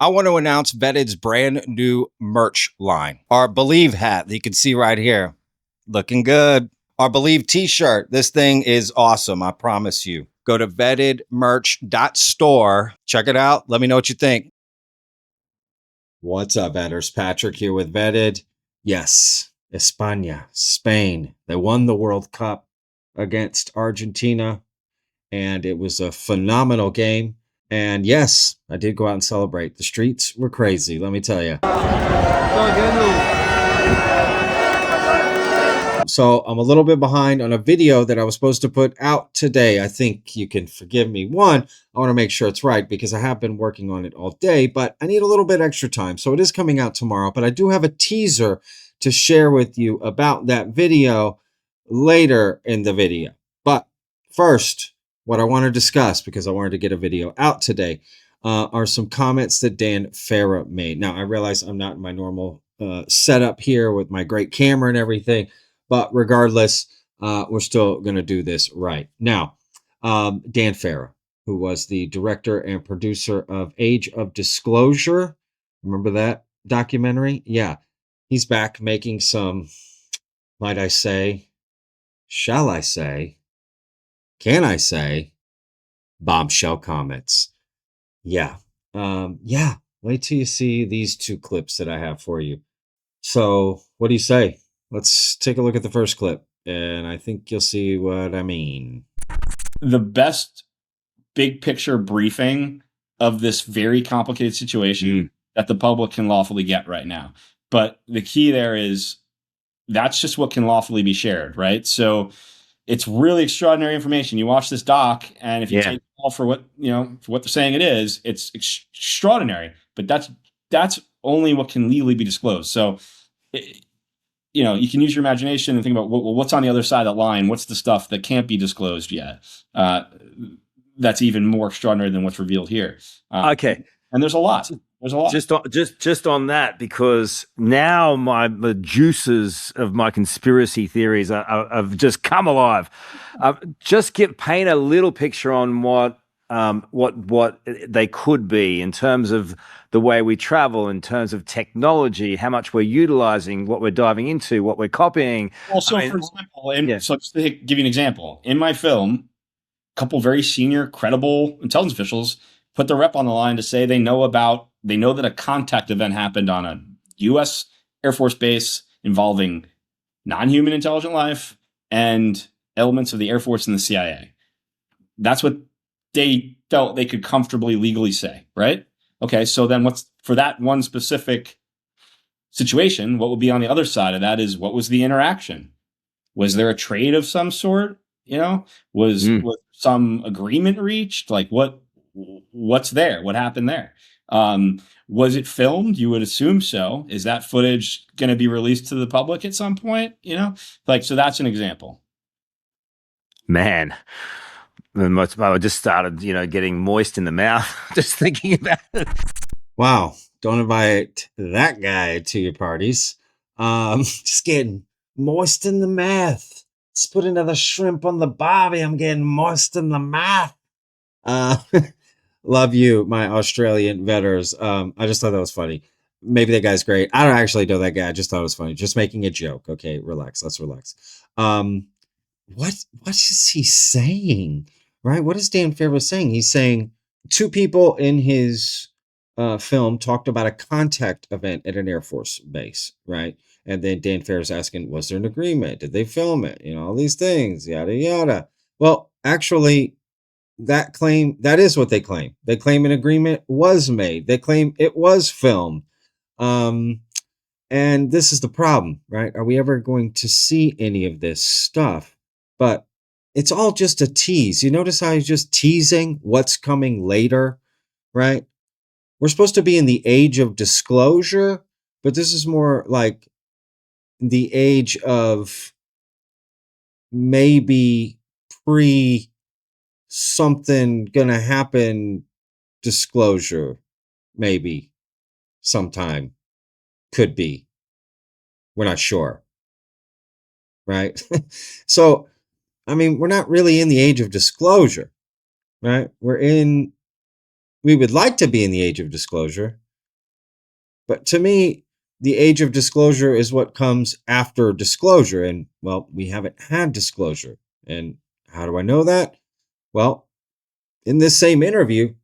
I want to announce Vetted's brand new merch line. Our Believe hat that you can see right here. Looking good. Our Believe t-shirt. This thing is awesome. I promise you. Go to vettedmerch.store. Check it out. Let me know what you think. What's up, Vetters? Patrick here with Vetted. Yes, España, Spain. They won the World Cup against Argentina, and it was a phenomenal game. And yes, I did go out and celebrate. The streets were crazy, let me tell you. So I'm a little bit behind on a video that I was supposed to put out today. I think you can forgive me. One, I want to make sure it's right because I have been working on it all day, but I need a little bit extra time. So it is coming out tomorrow, but I do have a teaser to share with you about that video later in the video. But first, what I want to discuss, because I wanted to get a video out today, are some comments that Dan Farah made. Now, I realize I'm not in my normal setup here with my great camera and everything, but regardless, we're still going to do this right. Now, Dan Farah, who was the director and producer of Age of Disclosure. Remember that documentary? Yeah. He's back making some, might I say, shall I say, can I say, bombshell comments. Yeah. Yeah. Wait till you see these two clips that I have for you. So what do you say? Let's take a look at the first clip, and I think you'll see what I mean. The best big picture briefing of this very complicated situation that the public can lawfully get right now. But the key there is that's just what can lawfully be shared, right? So it's really extraordinary information. You watch this doc, and if you take it all for what for what they're saying it is, it's extraordinary. But that's only what can legally be disclosed. So you can use your imagination and think about what's on the other side of that line. What's the stuff that can't be disclosed yet? That's even more extraordinary than what's revealed here. Okay, and there's a lot. There's a lot. Just on that, because now the juices of my conspiracy theories have just come alive. Paint a little picture on what they could be in terms of the way we travel, in terms of technology, how much we're utilizing, what we're diving into, what we're copying. Well, so for example, so just to give you an example, in my film, a couple very senior, credible intelligence officials put the rep on the line to say they know that a contact event happened on a U.S. Air Force base involving non-human intelligent life and elements of the Air Force and the CIA. That's what they felt they could comfortably legally say, right? Okay, so then what's for that one specific situation, what would be on the other side of that is what was the interaction? Was there a trade of some sort? Was some agreement reached? Like what's there? What happened there? Was it filmed? You would assume so. Is that footage going to be released to the public at some point? So that's an example. Man, I just started, getting moist in the mouth just thinking about it. Wow. Don't invite that guy to your parties. Just getting moist in the mouth. Let's put another shrimp on the barbie. I'm getting moist in the mouth. Love you, my Australian vetters. I just thought that was funny. Maybe that guy's great. I don't actually know that guy. I just thought it was funny. Just making a joke. Okay, relax. Let's relax. What is he saying? Right? What is Dan Farah saying? He's saying two people in his film talked about a contact event at an Air Force base, right? And then Dan Farah's asking, was there an agreement? Did they film it? All these things, yada, yada. Well, actually, that is what they claim. They claim an agreement was made. They claim it was filmed. And this is the problem, right? Are we ever going to see any of this stuff? But it's all just a tease. You notice how he's just teasing what's coming later, right? We're supposed to be in the age of disclosure, but this is more like the age of maybe pre something gonna happen disclosure, maybe sometime, could be, we're not sure, right? So I mean, we're not really in the age of disclosure, right? We would like to be in the age of disclosure, But to me, the age of disclosure is what comes after disclosure. And well, we haven't had disclosure. And how do I know that? Well, in this same interview,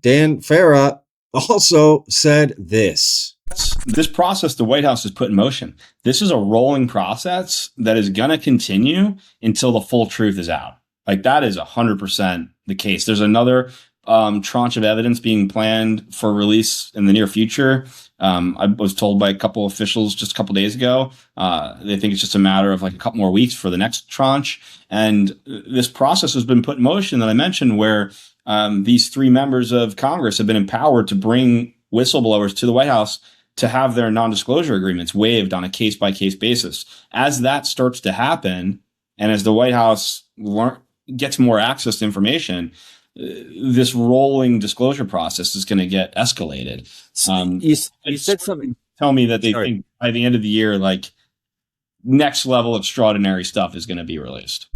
Dan Farah also said this. This process the White House has put in motion. This is a rolling process that is going to continue until the full truth is out. Like, that is 100% the case. There's another tranche of evidence being planned for release in the near future. I was told by a couple officials just a couple days ago, they think it's just a matter of like a couple more weeks for the next tranche. And this process has been put in motion that I mentioned, where these 3 members of Congress have been empowered to bring whistleblowers to the White House to have their non-disclosure agreements waived on a case-by-case basis. As that starts to happen, and as the White House gets more access to information, this rolling disclosure process is going to get escalated. You said something. Tell me that they think by the end of the year, like, next level extraordinary stuff is going to be released.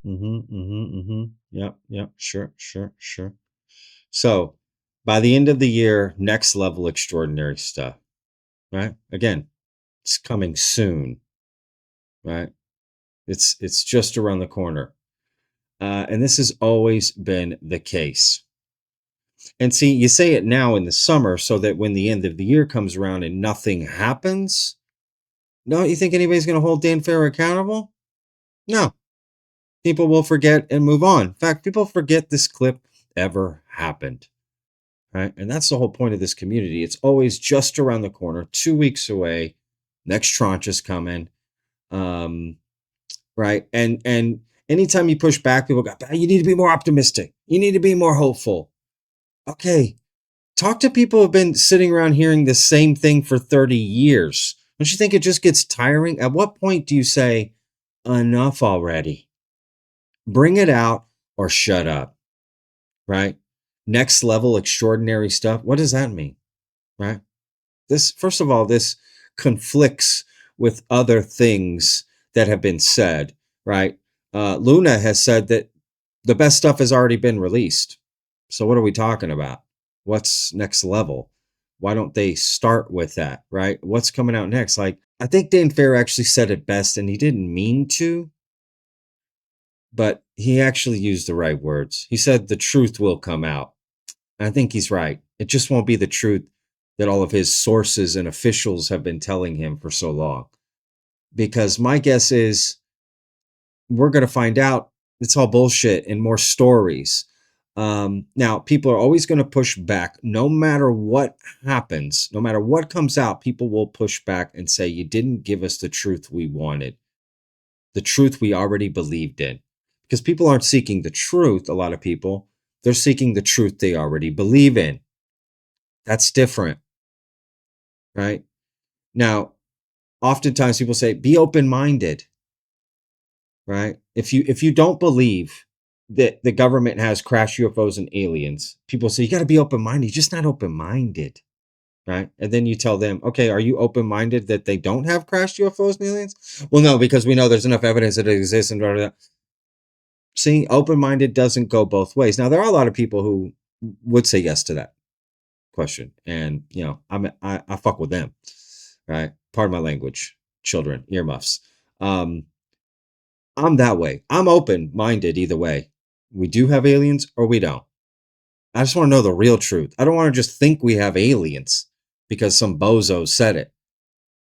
Yep. Sure. So by the end of the year, next level extraordinary stuff, right? Again, it's coming soon, right? It's just around the corner. And this has always been the case. And see, you say it now in the summer so that when the end of the year comes around and nothing happens, don't you think anybody's going to hold Dan Farah accountable? No. People will forget and move on. In fact, people forget this clip ever happened, right? And that's the whole point of this community. It's always just around the corner, 2 weeks away. Next tranche is coming, right? And anytime you push back, people go, you need to be more optimistic. You need to be more hopeful. Okay, talk to people who have been sitting around hearing the same thing for 30 years. Don't you think it just gets tiring? At what point do you say, enough already? Bring it out or shut up, right? Next level extraordinary stuff. What does that mean, right? This, first of all, this conflicts with other things that have been said, right? Luna has said that the best stuff has already been released. So what are we talking about? What's next level? Why don't they start with that, right? What's coming out next? Like, I think Dan Farah actually said it best, and he didn't mean to, but he actually used the right words. He said the truth will come out. And I think he's right. It just won't be the truth that all of his sources and officials have been telling him for so long. Because my guess is we're going to find out it's all bullshit and more stories. Now, people are always going to push back. No matter what happens, no matter what comes out, people will push back and say, you didn't give us the truth we wanted, the truth we already believed in. Because people aren't seeking the truth, a lot of people. They're seeking the truth they already believe in. That's different, right? Now, oftentimes people say, be open-minded, right? If you don't believe that the government has crashed UFOs and aliens, people say, you got to be open-minded. You're just not open-minded, right? And then you tell them, okay, are you open-minded that they don't have crashed UFOs and aliens? Well, no, because we know there's enough evidence that it exists and blah, blah, blah. See, open-minded doesn't go both ways. Now, there are a lot of people who would say yes to that question. And, you know, I fuck with them, right? Pardon my language, children, earmuffs. I'm that way. I'm open-minded either way. We do have aliens or we don't. I just want to know the real truth. I don't want to just think we have aliens because some bozo said it.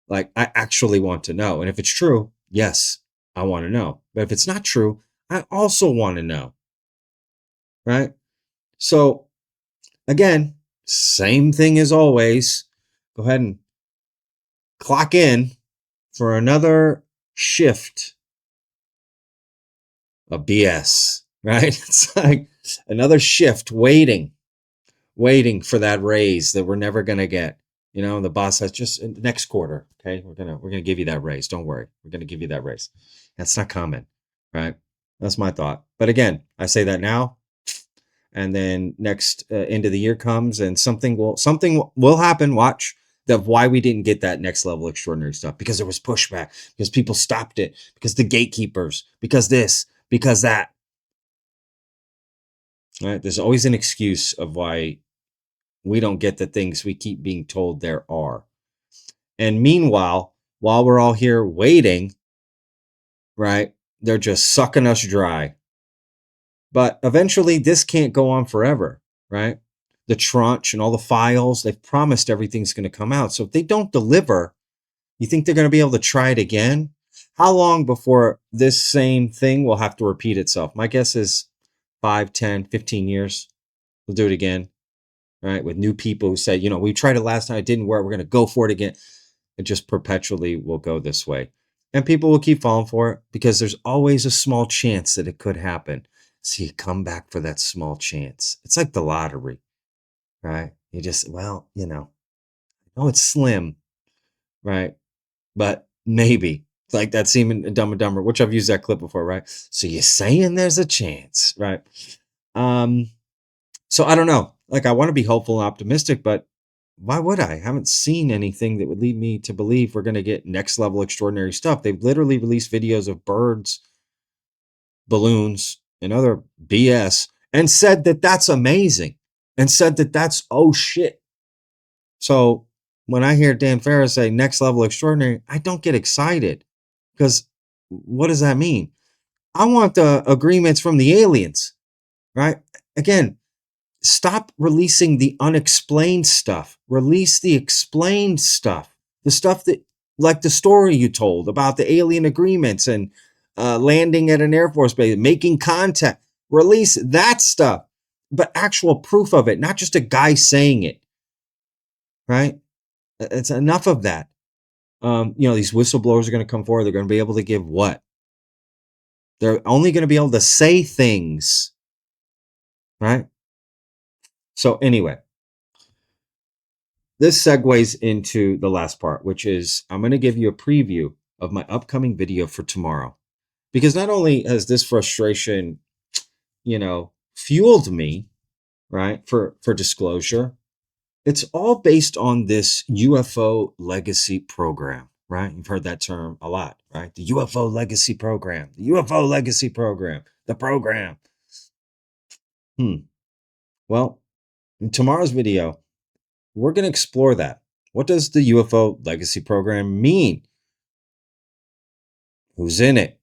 Like, I actually want to know. And if it's true, yes, I want to know. But if it's not true, I also want to know. Right? So, again, same thing as always. Go ahead and clock in for another shift of BS. Right? It's like another shift waiting for that raise that we're never going to get. You know, the boss has just next quarter. Okay. We're going to give you that raise. Don't worry. We're going to give you that raise. That's not coming. Right. That's my thought. But again, I say that now, and then next end of the year comes and something will happen. Watch of why we didn't get that next level extraordinary stuff, because there was pushback, because people stopped it, because the gatekeepers, because this, because that. Right? There's always an excuse of why we don't get the things we keep being told there are. And meanwhile, while we're all here waiting, right, they're just sucking us dry. But eventually this can't go on forever, right? The tranche and all the files, they've promised everything's going to come out. So if they don't deliver, you think they're going to be able to try it again? How long before this same thing will have to repeat itself? My guess is 5, 10, 15 years. We'll do it again, right? With new people who say, you know, we tried it last time, it didn't work, we're going to go for it again. It just perpetually will go this way. And people will keep falling for it because there's always a small chance that it could happen. So you come back for that small chance. It's like the lottery, right? You just, well, you know, it's slim, right? But maybe. It's like that scene in Dumb and Dumber, which I've used that clip before, right? So you're saying there's a chance, right? So I don't know. Like, I want to be hopeful and optimistic, but why would I? Haven't seen anything that would lead me to believe we're going to get next level extraordinary stuff. They've literally released videos of birds, balloons, and other BS and said that that's amazing and said that that's, oh shit. So when I hear Dan Farah say next level extraordinary, I don't get excited because what does that mean? I want the agreements from the aliens, right? Again, stop releasing the unexplained stuff. Release the explained stuff. The stuff that, like the story you told about the alien agreements and landing at an Air Force base, making contact. Release that stuff, but actual proof of it, not just a guy saying it, right? It's enough of that. You know, these whistleblowers are going to come forward. They're going to be able to give what? They're only going to be able to say things, right? So anyway, this segues into the last part, which is I'm going to give you a preview of my upcoming video for tomorrow. Because not only has this frustration, you know, fueled me, right, for disclosure, it's all based on this UFO legacy program, right? You've heard that term a lot, right? The UFO legacy program, the UFO legacy program, the program. Well, in tomorrow's video, we're going to explore that. What does the UFO legacy program mean? Who's in it?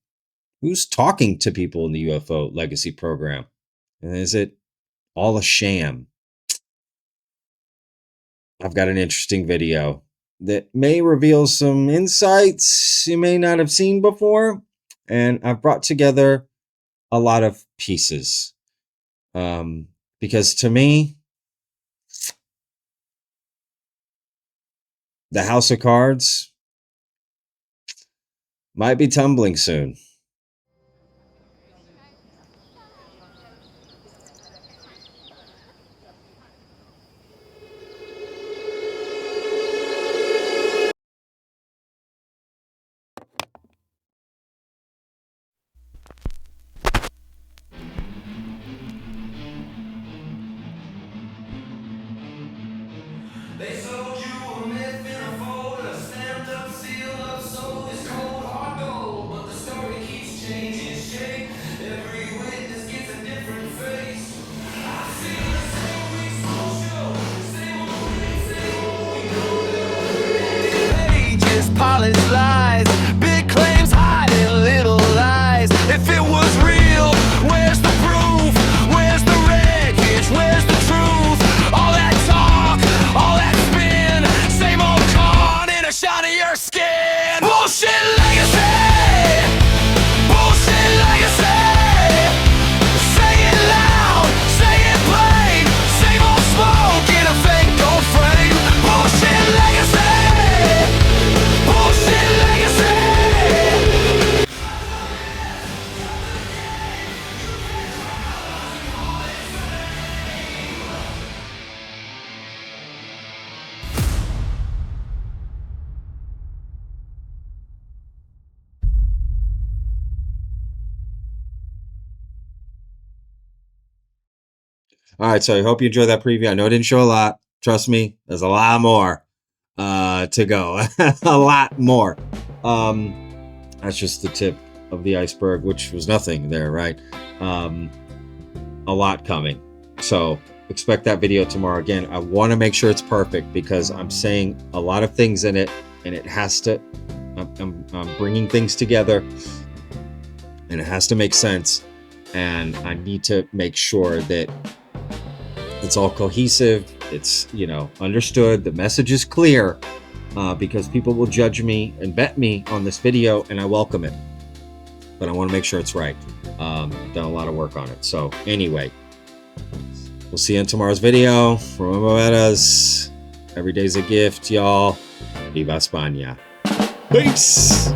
Who's talking to people in the UFO legacy program? And is it all a sham? I've got an interesting video that may reveal some insights you may not have seen before. And I've brought together a lot of pieces. Because to me, the house of cards might be tumbling soon. They sold you a myth in a folder, stamped up, sealed up, sold this cold hard gold. But the story keeps changing shape. Every witness gets a different face. I've seen the same exposure, same old thing, same old. We know that pages, polished lies, big claims hiding little lies. If it was real, where's the proof? Where's the wreckage? Where's the truth? All that talk, all that spin, same old con in a shinier skin. Bullshit legacy, bullshit legacy. Say it loud, say it plain, same old smoke in a fake gold frame. Bullshit legacy, bullshit legacy. All right, so I hope you enjoyed that preview. I know it didn't show a lot. Trust me, there's a lot more to go. A lot more. That's just the tip of the iceberg, which was nothing there, right? A lot coming. So expect that video tomorrow. Again, I want to make sure it's perfect because I'm saying a lot of things in it, and it has to, I'm bringing things together, and it has to make sense, and I need to make sure that it's all cohesive, it's, you know, understood, the message is clear, because people will judge me and bet me on this video, and I welcome it, but I want to make sure it's right. Done a lot of work on it. So anyway, we'll see you in tomorrow's video. Remember us, every day's a gift, y'all. Viva España. Peace.